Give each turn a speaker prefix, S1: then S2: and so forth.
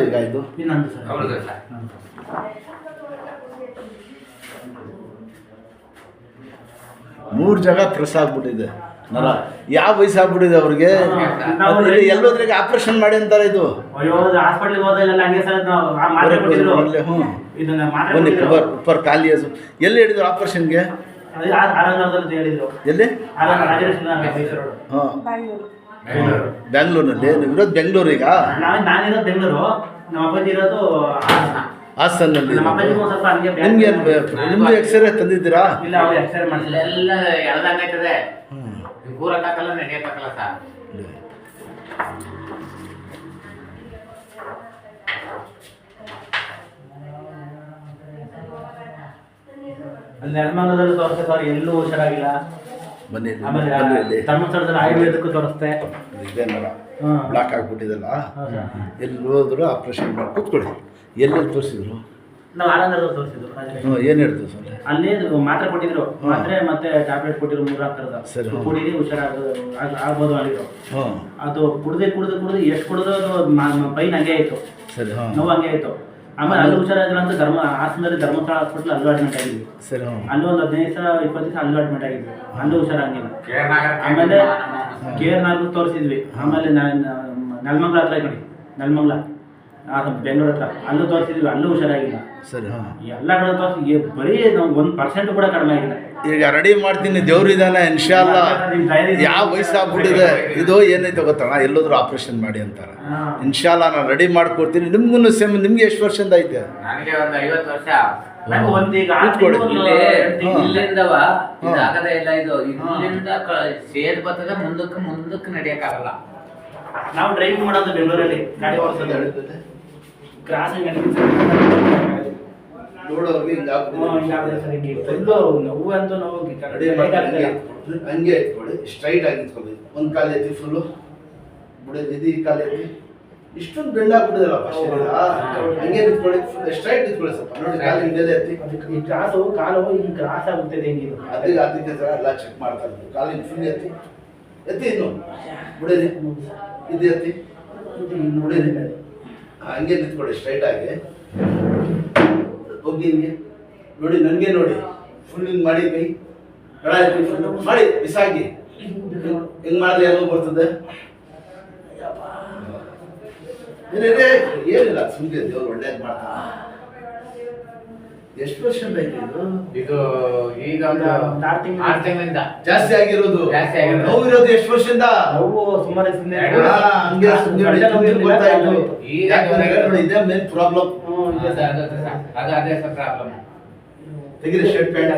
S1: ಈಗ ಇದು?
S2: ಇನ್ನೊಂದು ಸರ್.
S3: ಹೌದು ಸರ್.
S1: ಮೂರು ಜಾಗ ಪ್ರೆಸ್ ಆಗ್ಬಿಟ್ಟಿದೆ ನರ. ಯಾವ ವಯಸ್ಸಾಗ್ಬಿಟ್ಟಿದೆ ಅವ್ರಿಗೆ? ಎಲ್ಲೋದ್ರಿಗೆ ಆಪರೇಷನ್ ಮಾಡಿ ಅಂತಾರೆ ಇದು.
S2: ಅಯ್ಯೋ ಹಾಸ್ಪಿಟ್ಲಿಗೆ ಹೋದಾಗೆಲ್ಲ ಹಂಗೆ ಸರ್ ನಾವು ಮಾತ್ರೆ ಕೊಟ್ಟಿದ್ರು. ಇದನ್ನ ಮಾತ್ರೆ
S1: ಬನ್ನಿ
S2: ಕೊಟ್ಟಿದ್ರು.
S1: ಉಪ್ಪರ್ ಖಾಲಿ ಎಲ್ಲಿ ಹೇಳಿದ್ರು ಆಪರೇಷನ್ಗೆ?
S2: ಅದೇ ಆರಂಗದಲ್ಲಿ ಹೇಳಿದ್ರು.
S1: ಎಲ್ಲಿ?
S2: ಮೈಸೂರು.
S1: ಹಾಂ, ಬ್ಯಾಂಗ್ಳೂರಿನಲ್ಲಿ. ನೀವು ಇರೋದು ಬೆಂಗಳೂರು ಈಗ?
S2: ನಾನಿರೋದು ಬೆಂಗಳೂರು, ನಮ್ಮ ಅಪ್ಪಾಜಿ ಇರೋದು
S1: ಹಾಸನಲ್ಲಿ.
S2: ನಮ್ಮ ಅಪ್ಪಾಜಿಗೂ ಸ್ವಲ್ಪ ಹಂಗೆ
S1: ನಿಮ್ಗೆ ನಿಮ್ದು ಎಕ್ಸ್ರೇ ತಂದಿದ್ದೀರಾ?
S2: ಇಲ್ಲ, ಅವ್ರು ಎಕ್ಸ್ರೇ ಮಾಡಿಸಿಲ್ಲ.
S3: ಎಲ್ಲ ಎಳ್ದಂಗಾಯ್ತದೆ. ಕೂರಕ್ಕಾಗಲ್ಲ, ನಡೆಯಕ್ಕಾಗಲ್ಲ ಸರ್.
S2: ಅಲ್ಲಿ ನೆಲಮಂಗಲದಲ್ಲಿ ತೋರಿಸ್ತೆ ಸರ್, ಎಲ್ಲೂ ಹುಷಾರಾಗಿಲ್ಲ.
S1: ಬನ್ನಿ
S2: ಆಮೇಲೆ
S1: ಬನ್ನಿ.
S2: ಧರ್ಮಸ್ಥಳದಲ್ಲಿ ಆಯುರ್ವೇದಕ್ಕೂ ತೋರಿಸ್ತೆ.
S1: ಇದೇ ನರ
S2: ಹಾಂ,
S1: ಬ್ಲಾಕ್ ಆಗಿಬಿಟ್ಟಿದಲ್ಲ. ಎಲ್ಲಿ ಹೋದ್ರು ಆಪ್ರೇಷನ್ ಮಾಡಿ ಕೂತ್ಕೊಳ್ಳಿ. ಎಲ್ಲೆಲ್ಲಿ ತೋರಿಸಿದ್ರು?
S2: ನಾವು ಆನಂದದಲ್ಲಿ ತೋರಿಸಿದ್ರು.
S1: ಹ್ಞೂ, ಏನು ಹೇಳ್ತೀವಿ ಸರ್?
S2: ಅಲ್ಲಿ ಮಾತ್ರೆ ಕೊಟ್ಟಿದ್ರು, ಮಾತ್ರೆ ಮತ್ತೆ ಟ್ಯಾಬ್ಲೆಟ್ ಕೊಟ್ಟಿದ್ರು 3 ಥರದ.
S1: ಸರಿ.
S2: ಕುಡೀರಿ ಆಗ್ಬೋದು ಆಗಿದ್ರು.
S1: ಹಾಂ,
S2: ಅದು ಕುಡ್ದು ಎಷ್ಟು ಕುಡಿದ್ರು ಅದು ಪೈನ್ ಹಂಗೆ ಆಯಿತು,
S1: ಸರಿ. ಹಾಂ,
S2: ನೋವು ಹಂಗೆ ಆಯಿತು. ಆಮೇಲೆ ಅಲ್ಲಿ ಹುಷಾರಾಗಿಲ್ಲ ಅಂತ ಹಾಸನದಲ್ಲಿ ಧರ್ಮಸ್ಥಳ ಹಾಸ್ಪಿಟಲ್ ಅಲ್ಲೂ ಅಡ್ಮಿಟ್ ಆಗಿದ್ವಿ.
S1: ಸರಿ. ಹಾಂ,
S2: ಅಲ್ಲಿ ಒಂದು 15 ದಿವಸ 20 ದಿವಸ ಅಲ್ಲೂ ಅಡ್ಮಿಟ್ ಆಗಿದ್ವಿ. ಅಲ್ಲೂ ಹುಷಾರಾಗಿಲ್ಲ.
S3: ಆಮೇಲೆ
S2: ಆಮೇಲೆ ಕೇರ್ನಾಗೂ ತೋರಿಸಿದ್ವಿ. ಆಮೇಲೆ ನೆಲಮಂಗಲ ಹತ್ರ ಕಡೆ, ನೆಲಮಂಗಲ ಬೆಂಗಳೂರು ಹತ್ರ ಅಲ್ಲೂ ತೋರಿಸಿದ್ವಿ, ಅಲ್ಲೂ ಹುಷಾರಾಗಿಲ್ಲ.
S1: ಸರಿ. ಹಾಂ,
S2: ಎಲ್ಲ ಕಡೆ ತೋರಿಸಿ ಬರೀ ನಾವು 1% ಕೂಡ ಕಡಿಮೆ ಆಗಿಲ್ಲ.
S1: ಈಗ ರೆಡಿ ಮಾಡ್ತೀನಿ, ದೇವ್ರಿದಾನೆ ಇನ್ಶಾಲ್ಲ. ಯಾವ ವಯಸ್ಸಾಗ್ಬಿಟ್ಟಿದೆ ಇದು? ಏನೈತೆ ಗೊತ್ತಣ್ಣ, ಎಲ್ಲೋದ್ರೂ ಆಪ್ರೇಷನ್ ಮಾಡಿ ಅಂತಾರೆ. ಇನ್ಶಾಲ್ಲ ನಾನು ರೆಡಿ ಮಾಡ್ಕೊಡ್ತೀನಿ. ನಿಮ್ಗೂ ಸೇಮ್. ನಿಮ್ಗೆ ಎಷ್ಟು ವರ್ಷದಿಂದ ಐತೆ?
S3: ನನಗೆ ಒಂದು 50 ವರ್ಷ.
S2: ನಂಗೆ ಒಂದೀಗ
S3: ಇಲ್ಲಿಂದವ ಇದಾಗದೇ ಇಲ್ಲ. ಇದು ಇಲ್ಲಿಂದ ಸೇದ್ ಬರ್ತದೆ, ಮುಂದಕ್ಕೆ ನಡೆಯಕ್ಕಾಗಲ್ಲ.
S2: ನಾವು ಡ್ರೈವಿಂಗ್ ಮಾಡೋದು ಬೆಂಗಳೂರಲ್ಲಿ, ಗಾಡಿ ಓಡಿಸೋದು. ಕ್ರಾಸಿಂಗ್
S1: ನೋಡೋರ್ಗೆ
S2: ನೋವು ಅಂತೂ ನೋವು
S1: ಹಂಗೆ ಇಟ್ಕೊಳ್ಳಿ, ಸ್ಟ್ರೈಟ್ ಆಗಿ ಇಟ್ಕೊಬೇಕು. ಒಂದು ಕಾಲು ಎತ್ತಿ ಫುಲ್ಲು ಬಿಡೋದು, ಇದು ಈ ಕಾಲು ಎತ್ತಿ. ಇಷ್ಟೊಂದು ಬೆಂಡಾಗ್ಬಿಟ್ಟಿದಲ್ಲಪ್ಪ ಶರೀರ. ಹಂಗೆ ನಿಂತ್ಕೊಳ್ಳಿ, ಸ್ಟ್ರೈಟ್ ನಿಂತ್ಕೊಳ್ಳಿ ಸ್ವಲ್ಪ. ನೋಡಿ ಕಾಲು ಹಿಂದೆ ಎತ್ತಿ.
S2: ಈ ಕ್ರಾಸು ಕಾಲು ಹಿಂಗೆ ಕ್ರಾಸ್ ಆಗುತ್ತದೆ. ಹೆಂಗಿದು
S1: ಅದಕ್ಕೆ ಸರ್ ಎಲ್ಲ ಚೆಕ್ ಮಾಡ್ತಾರೆ. ಕಾಲಿನ ಫುಲ್ ಎತ್ತಿ ಎತ್ತಿ, ಇನ್ನು ಬಿಡೋದಿ, ಇದು ಎತ್ತಿ ಬಿಡೋದಿ. ಹಂಗೆ ನಿಂತ್ಕೊಳ್ಳಿ ಸ್ಟ್ರೈಟ್ ಆಗಿ. ಹೋಗಿ ಹಿಂಗೆ ನೋಡಿ, ನನಗೆ ನೋಡಿ ಫುಲ್ ಹಿಂಗೆ ಮಾಡಿ ಕೈ ಎಡ ಎತ್ತಿ ಫುಲ್ ಮಾಡಿ ಬಿಸಾಕಿ. ಹಿಂಗೆ ಮಾಡಿದ್ರೆ ಏನೋ ಬರ್ತದೆ. ಏನಿಲ್ಲ, ಸುಮ್ಮನೆ ದೇವ್ರು ಒಳ್ಳೇದು ಮಾಡ್ತಾನೆ. ಎಷ್ಟು ವರ್ಷದಿಂದ ಐತೆ ಇದು?
S3: ಇದು ಈಗ ಒಂದು 6 ತಿಂಗಳಿಂದ
S1: ಜಾಸ್ತಿ ಆಗಿರೋದು. ನೋವು ಇರೋದು ಎಷ್ಟು ವರ್ಷದಿಂದ?
S2: ನೋವು ಸುಮಾರು
S1: ಹಂಗೆ ಗೊತ್ತಾಯ್ತು.
S3: ಈಗ
S1: ನೋಡಿ, ಇದೇ ಮೇನ್ ಪ್ರಾಬ್ಲಮ್.
S3: ಅದೇ ಪ್ರಾಬ್ಲಮ್.
S1: ತೆಗಿರಿ ಶರ್ಟ್ ಪ್ಯಾಂಟ್.